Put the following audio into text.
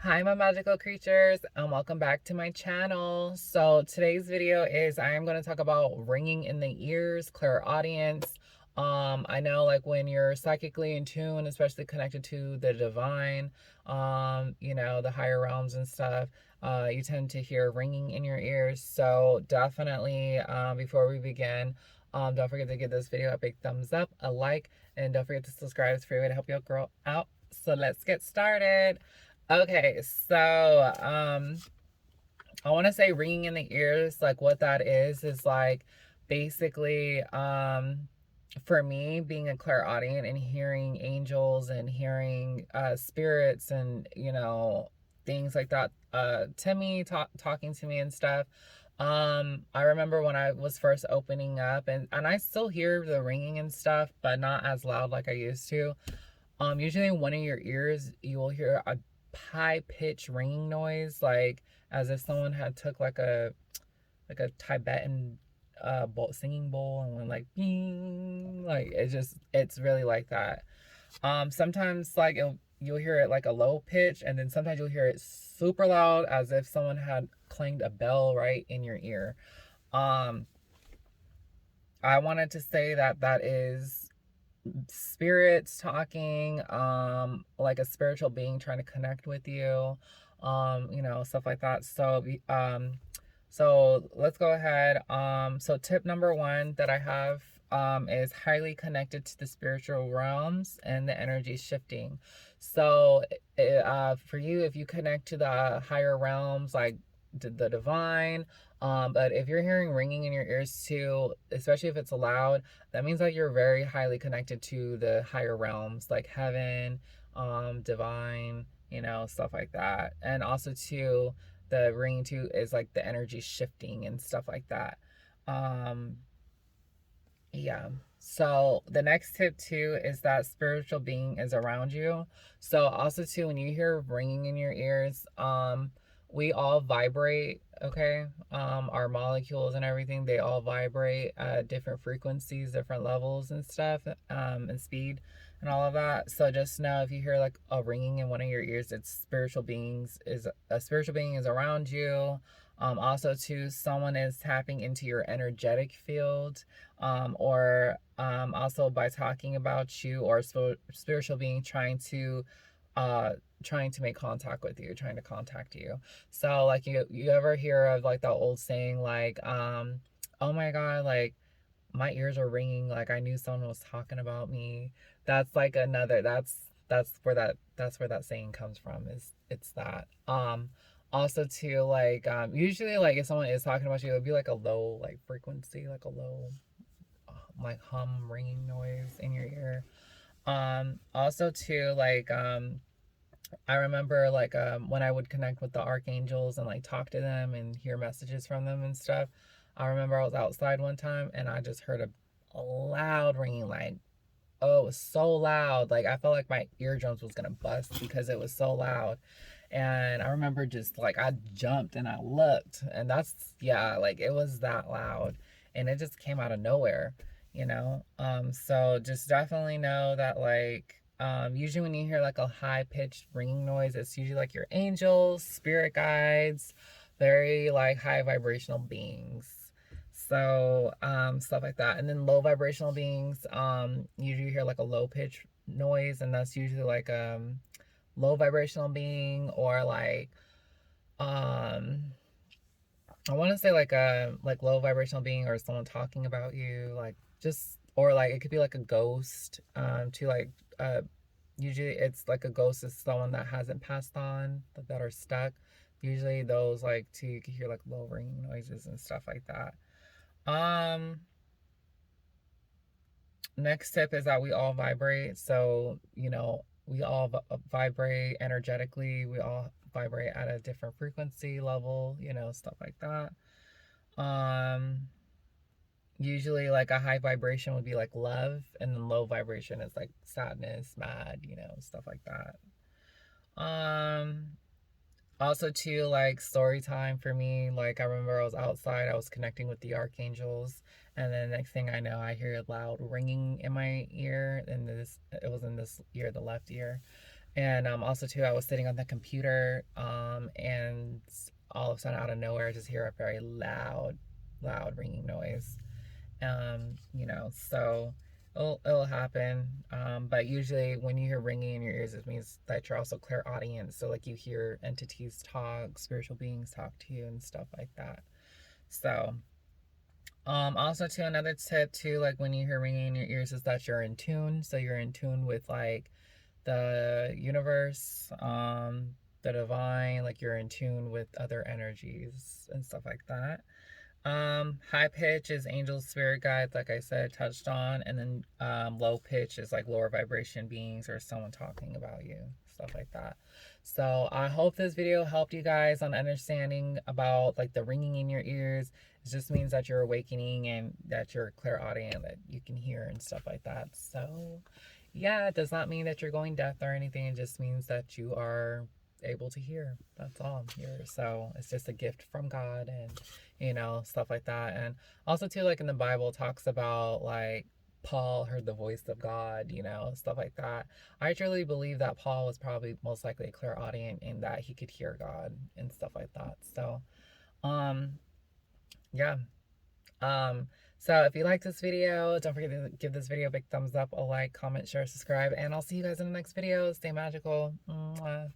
Hi, my magical creatures, and welcome back to my channel. So today's video is I am going to talk about ringing in the ears, clairaudience. I know like when you're psychically in tune, especially connected to the divine, the higher realms and stuff, you tend to hear ringing in your ears. So definitely, before we begin, don't forget to give this video a big thumbs up, a like, and don't forget to subscribe. It's a free way to help your girl out. So let's get started. Okay, so I want to say ringing in the ears, like what that is like basically for me being a clairaudient and hearing angels and hearing spirits and things like that to me talking to me and stuff. I remember when I was first opening up, and I still hear the ringing and stuff, but not as loud like I used to. Usually in one of your ears, you will hear a high-pitched ringing noise, like as if someone had took like a Tibetan singing bowl and went like bing, like it's really like that. Sometimes like you'll hear it like a low pitch, and then sometimes you'll hear it super loud, as if someone had clanged a bell right in your ear. Um, I wanted to say that that is spirits talking, like a spiritual being trying to connect with you, stuff like that. So let's go ahead. So tip number one that I have is highly connected to the spiritual realms and the energy shifting. So for you, if you connect to the higher realms, like the divine, but if you're hearing ringing in your ears too, especially if it's loud, that means that you're very highly connected to the higher realms, like heaven, divine, stuff like that. And also too, the ringing too is like the energy shifting and stuff like that. Um, yeah. So the next tip too is that spiritual being is around you. So also too, when you hear ringing in your ears, we all vibrate, okay? Our molecules and everything, they all vibrate at different frequencies, different levels and stuff, and speed and all of that. So just know if you hear like a ringing in one of your ears, it's a spiritual being is around you. Also too, someone is tapping into your energetic field, or also by talking about you, or spiritual being trying to make contact with you, trying to contact you. So like you ever hear of like the old saying like oh my god, like my ears are ringing, like I knew someone was talking about me. That's like another that's where that saying comes from, is it's that. Also too, like usually like if someone is talking about you, it'll be like a low like frequency, like a low like hum ringing noise in your ear. Also too, like I remember like when I would connect with the archangels and like talk to them and hear messages from them and stuff. I remember I was outside one time and I just heard a loud ringing, like, oh, it was so loud, like I felt like my eardrums was gonna bust because it was so loud. And I remember just like I jumped and I looked, and that's, yeah, like it was that loud, and it just came out of nowhere. So just definitely know that like usually when you hear like a high pitched ringing noise, it's usually like your angels, spirit guides, very like high vibrational beings. So stuff like that. And then low vibrational beings, usually you hear like a low pitch noise, and that's usually like low vibrational being, or like um I want to say like a like low vibrational being, or someone talking about you, like just, or like it could be like a ghost, to like usually it's like a ghost is someone that hasn't passed on, that are stuck. Usually those like too, you can hear like low ringing noises and stuff like that. um Next tip is that we all vibrate. So, we all vibrate energetically. We all vibrate at a different frequency level, stuff like that. Um, Usually, like a high vibration would be like love, and then low vibration is like sadness, mad, stuff like that. Um, Also, too, like story time for me, like I remember I was outside, I was connecting with the archangels, and then next thing I know, I hear a loud ringing in my ear, and it was in this ear, the left ear. And also too, I was sitting on the computer, and all of a sudden, out of nowhere, I just hear a very loud ringing noise. So it'll happen. But usually, when you hear ringing in your ears, it means that you're also clairaudient. So like you hear entities talk, spiritual beings talk to you, and stuff like that. So also too, another tip too, like when you hear ringing in your ears, is that you're in tune. So you're in tune with like the universe, the divine, like you're in tune with other energies and stuff like that. High pitch is angels, spirit guides, like I said, touched on, and then low pitch is like lower vibration beings or someone talking about you, stuff like that. So I hope this video helped you guys on understanding about like the ringing in your ears. It just means that you're awakening and that you're clairaudient, that you can hear and stuff like that. So yeah, it does not mean that you're going deaf or anything. It just means that you are able to hear. That's all here. So it's just a gift from God, and stuff like that. And also too, like in the Bible, it talks about like Paul heard the voice of God, stuff like that. I truly believe that Paul was probably most likely a clairaudient in that he could hear God and stuff like that. So um yeah. um so if you like this video, don't forget to give this video a big thumbs up, a like, comment, share, subscribe, and I'll see you guys in the next video. Stay magical. Mwah.